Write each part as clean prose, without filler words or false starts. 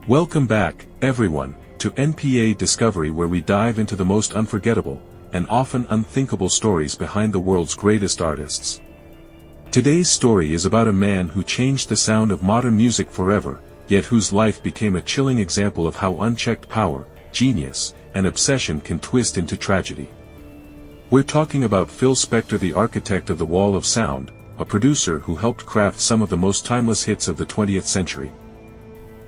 Welcome back, everyone, to NPA Discovery, where we dive into the most unforgettable, and often unthinkable stories behind the world's greatest artists. Today's story is about a man who changed the sound of modern music forever, yet whose life became a chilling example of how unchecked power, genius, and obsession can twist into tragedy. We're talking about Phil Spector, the architect of the Wall of Sound, a producer who helped craft some of the most timeless hits of the 20th century.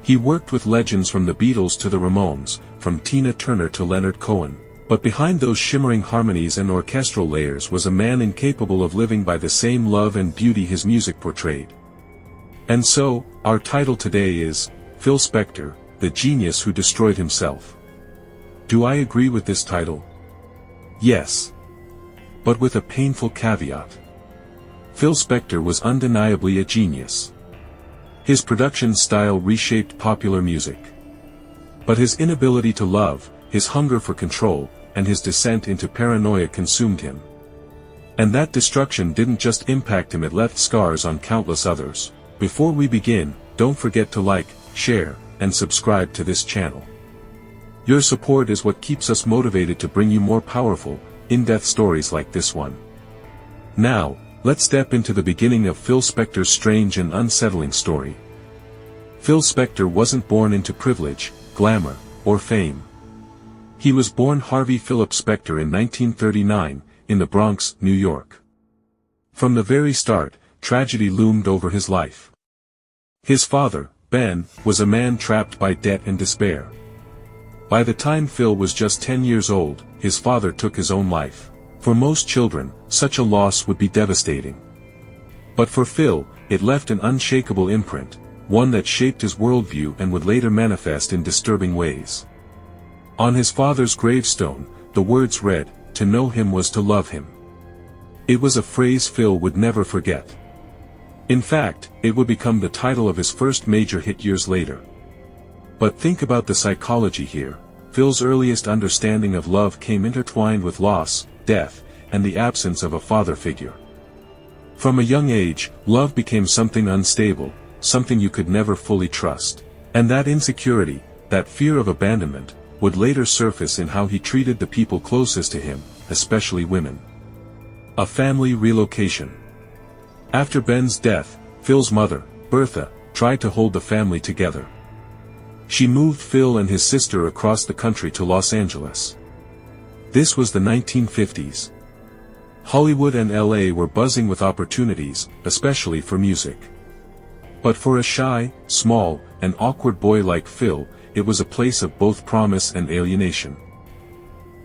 He worked with legends from the Beatles to the Ramones, from Tina Turner to Leonard Cohen. But behind those shimmering harmonies and orchestral layers was a man incapable of living by the same love and beauty his music portrayed. And so, our title today is, Phil Spector, the genius who destroyed himself. Do I agree with this title? Yes. But with a painful caveat. Phil Spector was undeniably a genius. His production style reshaped popular music. But his inability to love, his hunger for control, and his descent into paranoia consumed him. And that destruction didn't just impact him, it left scars on countless others. Before we begin, don't forget to like, share, and subscribe to this channel. Your support is what keeps us motivated to bring you more powerful, in-depth stories like this one. Now, let's step into the beginning of Phil Spector's strange and unsettling story. Phil Spector wasn't born into privilege, glamour, or fame. He was born Harvey Philip Spector in 1939, in the Bronx, New York. From the very start, tragedy loomed over his life. His father, Ben, was a man trapped by debt and despair. By the time Phil was just 10 years old, his father took his own life. For most children, such a loss would be devastating. But for Phil, it left an unshakable imprint, one that shaped his worldview and would later manifest in disturbing ways. On his father's gravestone, the words read, "To know him was to love him." It was a phrase Phil would never forget. In fact, it would become the title of his first major hit years later. But think about the psychology here. Phil's earliest understanding of love came intertwined with loss, death, and the absence of a father figure. From a young age, love became something unstable, something you could never fully trust. And that insecurity, that fear of abandonment, would later surface in how he treated the people closest to him, especially women. A family relocation. After Ben's death, Phil's mother, Bertha, tried to hold the family together. She moved Phil and his sister across the country to Los Angeles. This was the 1950s. Hollywood and LA were buzzing with opportunities, especially for music. But for a shy, small, and awkward boy like Phil, it was a place of both promise and alienation.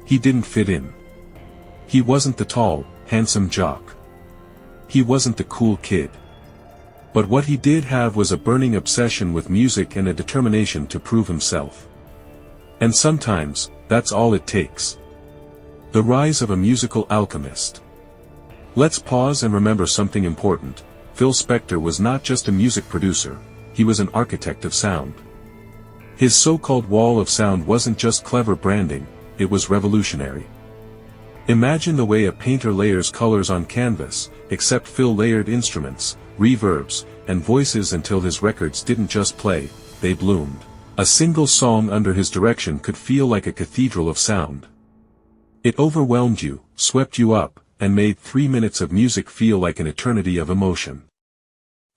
He didn't fit in. He wasn't the tall, handsome jock. He wasn't the cool kid. But what he did have was a burning obsession with music and a determination to prove himself. And sometimes, that's all it takes. The rise of a musical alchemist. Let's pause and remember something important. Phil Spector was not just a music producer, he was an architect of sound. His so-called wall of sound wasn't just clever branding, it was revolutionary. Imagine the way a painter layers colors on canvas, except Phil layered instruments, reverbs, and voices until his records didn't just play, they bloomed. A single song under his direction could feel like a cathedral of sound. It overwhelmed you, swept you up, and made 3 minutes of music feel like an eternity of emotion.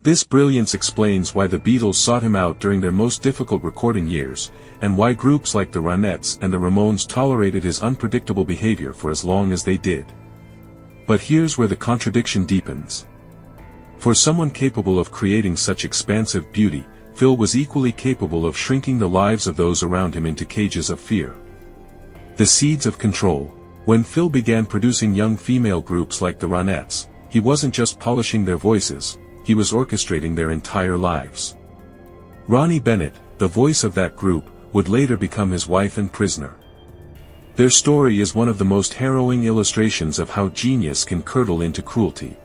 This brilliance explains why the Beatles sought him out during their most difficult recording years, and why groups like the Ronettes and the Ramones tolerated his unpredictable behavior for as long as they did. But here's where the contradiction deepens. For someone capable of creating such expansive beauty, Phil was equally capable of shrinking the lives of those around him into cages of fear. The seeds of control. When Phil began producing young female groups like the Ronettes, he wasn't just polishing their voices, he was orchestrating their entire lives. Ronnie Bennett, the voice of that group, would later become his wife and prisoner. Their story is one of the most harrowing illustrations of how genius can curdle into cruelty.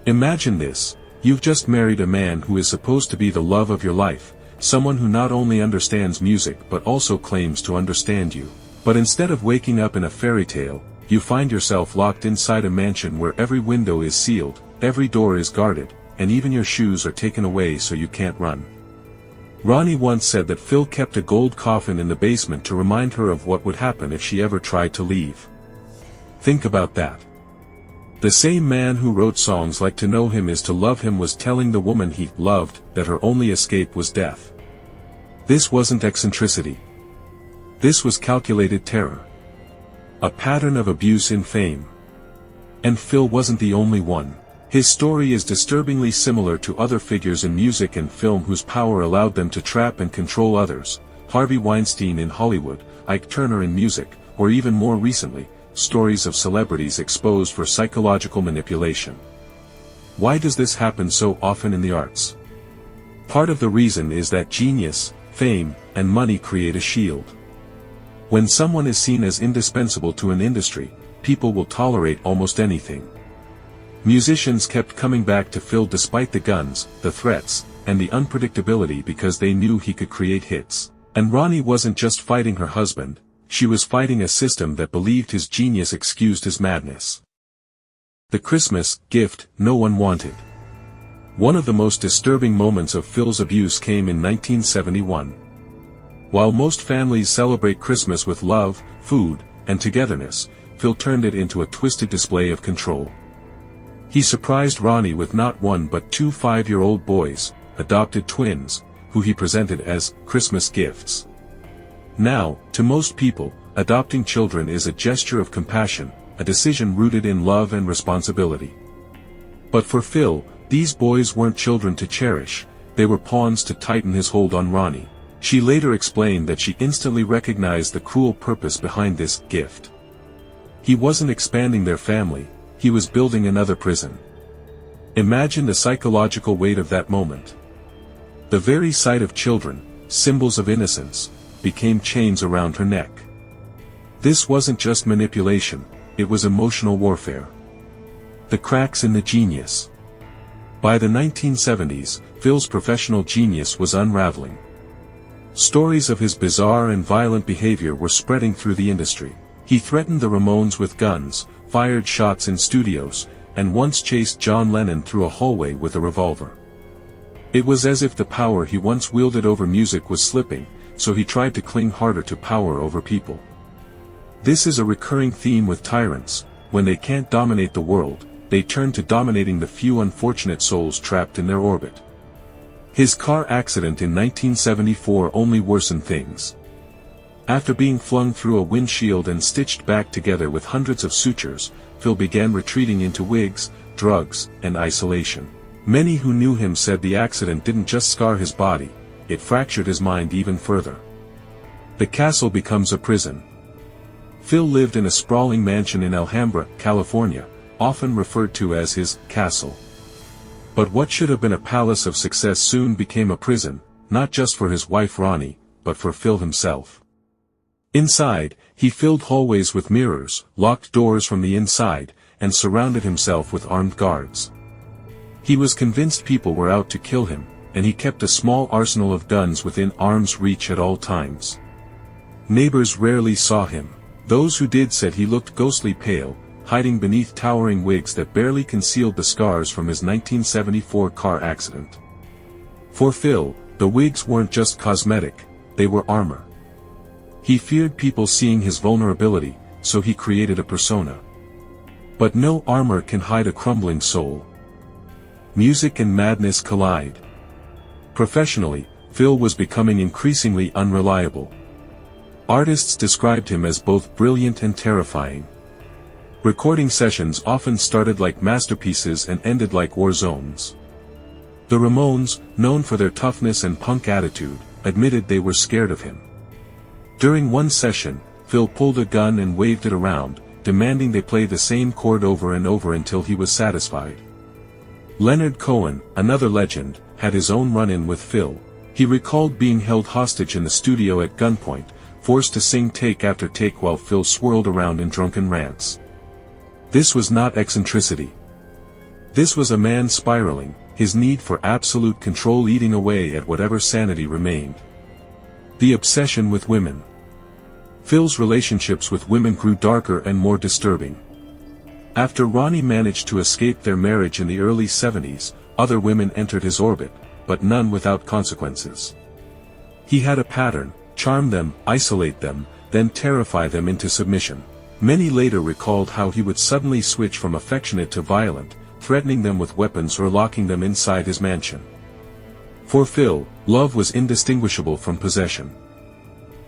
Imagine this, you've just married a man who is supposed to be the love of your life, someone who not only understands music but also claims to understand you. But instead of waking up in a fairy tale, you find yourself locked inside a mansion where every window is sealed, every door is guarded, and even your shoes are taken away so you can't run. Ronnie once said that Phil kept a gold coffin in the basement to remind her of what would happen if she ever tried to leave. Think about that. The same man who wrote songs like To Know Him Is to Love Him was telling the woman he loved that her only escape was death. This wasn't eccentricity. This was calculated terror. A pattern of abuse in fame. And Phil wasn't the only one. His story is disturbingly similar to other figures in music and film whose power allowed them to trap and control others. Harvey Weinstein in Hollywood, Ike Turner in music, or even more recently, stories of celebrities exposed for psychological manipulation. Why does this happen so often in the arts? Part of the reason is that genius, fame, and money create a shield. When someone is seen as indispensable to an industry, people will tolerate almost anything. Musicians kept coming back to Phil despite the guns, the threats, and the unpredictability because they knew he could create hits. And Ronnie wasn't just fighting her husband, she was fighting a system that believed his genius excused his madness. The Christmas gift no one wanted. One of the most disturbing moments of Phil's abuse came in 1971. While most families celebrate Christmas with love, food, and togetherness, Phil turned it into a twisted display of control. He surprised Ronnie with not one but two 5-year-old boys, adopted twins, who he presented as Christmas gifts. Now, to most people, adopting children is a gesture of compassion, a decision rooted in love and responsibility. But for Phil, these boys weren't children to cherish, they were pawns to tighten his hold on Ronnie. She later explained that she instantly recognized the cruel purpose behind this gift. He wasn't expanding their family, he was building another prison. Imagine the psychological weight of that moment. The very sight of children, symbols of innocence, became chains around her neck. This wasn't just manipulation, it was emotional warfare. The cracks in the genius. By the 1970s, Phil's professional genius was unraveling. Stories of his bizarre and violent behavior were spreading through the industry. He threatened the Ramones with guns, fired shots in studios, and once chased John Lennon through a hallway with a revolver. It was as if the power he once wielded over music was slipping, so he tried to cling harder to power over people. This is a recurring theme with tyrants. When they can't dominate the world, they turn to dominating the few unfortunate souls trapped in their orbit. His car accident in 1974 only worsened things. After being flung through a windshield and stitched back together with hundreds of sutures, Phil began retreating into wigs, drugs, and isolation. Many who knew him said the accident didn't just scar his body, it fractured his mind even further. The castle becomes a prison. Phil lived in a sprawling mansion in Alhambra, California, often referred to as his castle. But what should have been a palace of success soon became a prison, not just for his wife Ronnie, but for Phil himself. Inside, he filled hallways with mirrors, locked doors from the inside, and surrounded himself with armed guards. He was convinced people were out to kill him, and he kept a small arsenal of guns within arm's reach at all times. Neighbors rarely saw him. Those who did said he looked ghostly pale, hiding beneath towering wigs that barely concealed the scars from his 1974 car accident. For Phil, the wigs weren't just cosmetic, they were armor. He feared people seeing his vulnerability, so he created a persona. But no armor can hide a crumbling soul. Music and madness collide. Professionally, Phil was becoming increasingly unreliable. Artists described him as both brilliant and terrifying. Recording sessions often started like masterpieces and ended like war zones. The Ramones, known for their toughness and punk attitude, admitted they were scared of him. During one session, Phil pulled a gun and waved it around, demanding they play the same chord over and over until he was satisfied. Leonard Cohen, another legend, had his own run-in with Phil. He recalled being held hostage in the studio at gunpoint, forced to sing take after take while Phil swirled around in drunken rants. This was not eccentricity. This was a man spiraling, his need for absolute control eating away at whatever sanity remained. The obsession with women. Phil's relationships with women grew darker and more disturbing. After Ronnie managed to escape their marriage in the early 70s, other women entered his orbit, but none without consequences. He had a pattern: charm them, isolate them, then terrify them into submission. Many later recalled how he would suddenly switch from affectionate to violent, threatening them with weapons or locking them inside his mansion. For Phil, love was indistinguishable from possession.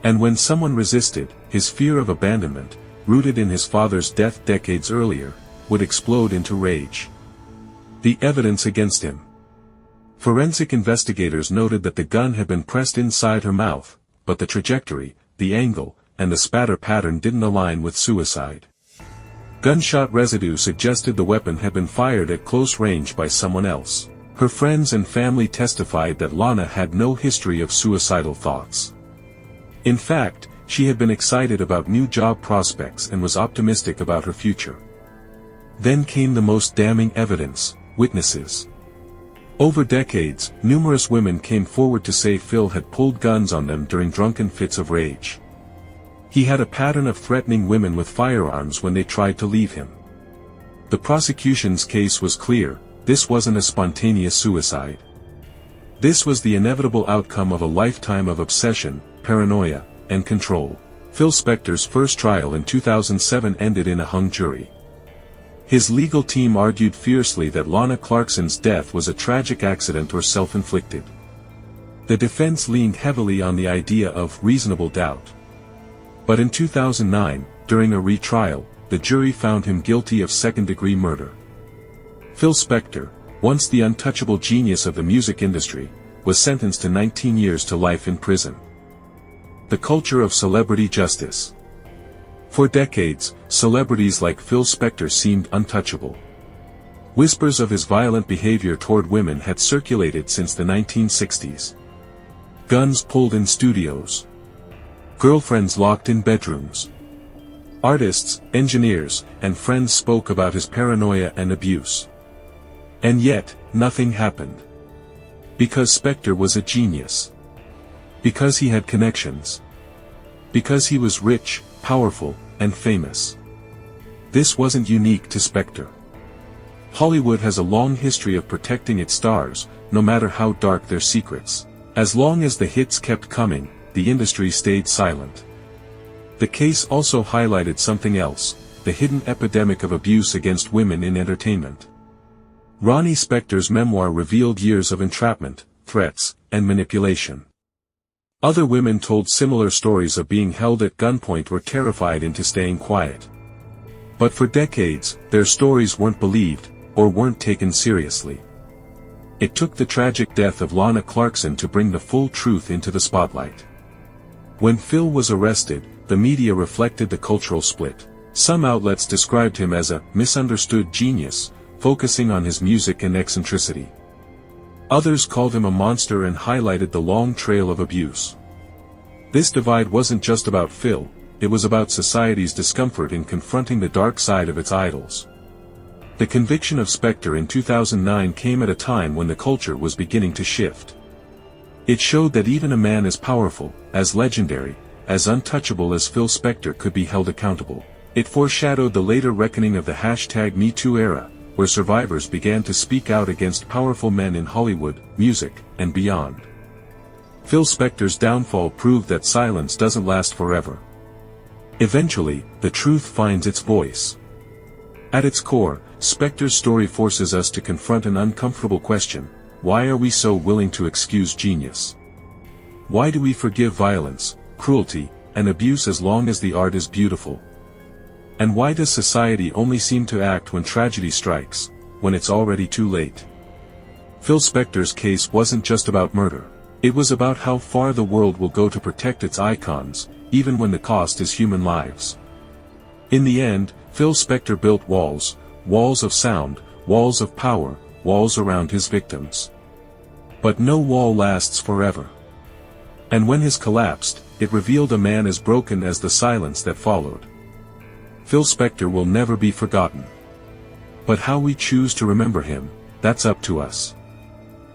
And when someone resisted, his fear of abandonment, rooted in his father's death decades earlier, would explode into rage. The evidence against him. Forensic investigators noted that the gun had been pressed inside her mouth, but the trajectory, the angle, and the spatter pattern didn't align with suicide. Gunshot residue suggested the weapon had been fired at close range by someone else. Her friends and family testified that Lana had no history of suicidal thoughts. In fact, she had been excited about new job prospects and was optimistic about her future. Then came the most damning evidence: witnesses. Over decades, numerous women came forward to say Phil had pulled guns on them during drunken fits of rage. He had a pattern of threatening women with firearms when they tried to leave him. The prosecution's case was clear: this wasn't a spontaneous suicide. This was the inevitable outcome of a lifetime of obsession, paranoia, and control. Phil Spector's first trial in 2007 ended in a hung jury. His legal team argued fiercely that Lana Clarkson's death was a tragic accident or self-inflicted. The defense leaned heavily on the idea of reasonable doubt. But in 2009, during a retrial, the jury found him guilty of second-degree murder. Phil Spector, once the untouchable genius of the music industry, was sentenced to 19 years to life in prison. The culture of celebrity justice. For decades, celebrities like Phil Spector seemed untouchable. Whispers of his violent behavior toward women had circulated since the 1960s. Guns pulled in studios. Girlfriends locked in bedrooms. Artists, engineers, and friends spoke about his paranoia and abuse. And yet, nothing happened. Because Spector was a genius. Because he had connections. Because he was rich, powerful, and famous. This wasn't unique to Spector. Hollywood has a long history of protecting its stars, no matter how dark their secrets. As long as the hits kept coming, the industry stayed silent. The case also highlighted something else: the hidden epidemic of abuse against women in entertainment. Ronnie Spector's memoir revealed years of entrapment, threats, and manipulation. Other women told similar stories of being held at gunpoint or terrified into staying quiet. But for decades, their stories weren't believed, or weren't taken seriously. It took the tragic death of Lana Clarkson to bring the full truth into the spotlight. When Phil was arrested, the media reflected the cultural split. Some outlets described him as a misunderstood genius, focusing on his music and eccentricity. Others called him a monster and highlighted the long trail of abuse. This divide wasn't just about Phil, it was about society's discomfort in confronting the dark side of its idols. The conviction of Spector in 2009 came at a time when the culture was beginning to shift. It showed that even a man as powerful, as legendary, as untouchable as Phil Spector could be held accountable. It foreshadowed the later reckoning of the #MeToo era, where survivors began to speak out against powerful men in Hollywood, music, and beyond. Phil Spector's downfall proved that silence doesn't last forever. Eventually, the truth finds its voice. At its core, Spector's story forces us to confront an uncomfortable question: why are we so willing to excuse genius? Why do we forgive violence, cruelty, and abuse as long as the art is beautiful? And why does society only seem to act when tragedy strikes, when it's already too late? Phil Spector's case wasn't just about murder. It was about how far the world will go to protect its icons, even when the cost is human lives. In the end, Phil Spector built walls, walls of sound, walls of power, walls around his victims. But no wall lasts forever. And when his collapsed, it revealed a man as broken as the silence that followed. Phil Spector will never be forgotten. But how we choose to remember him, that's up to us.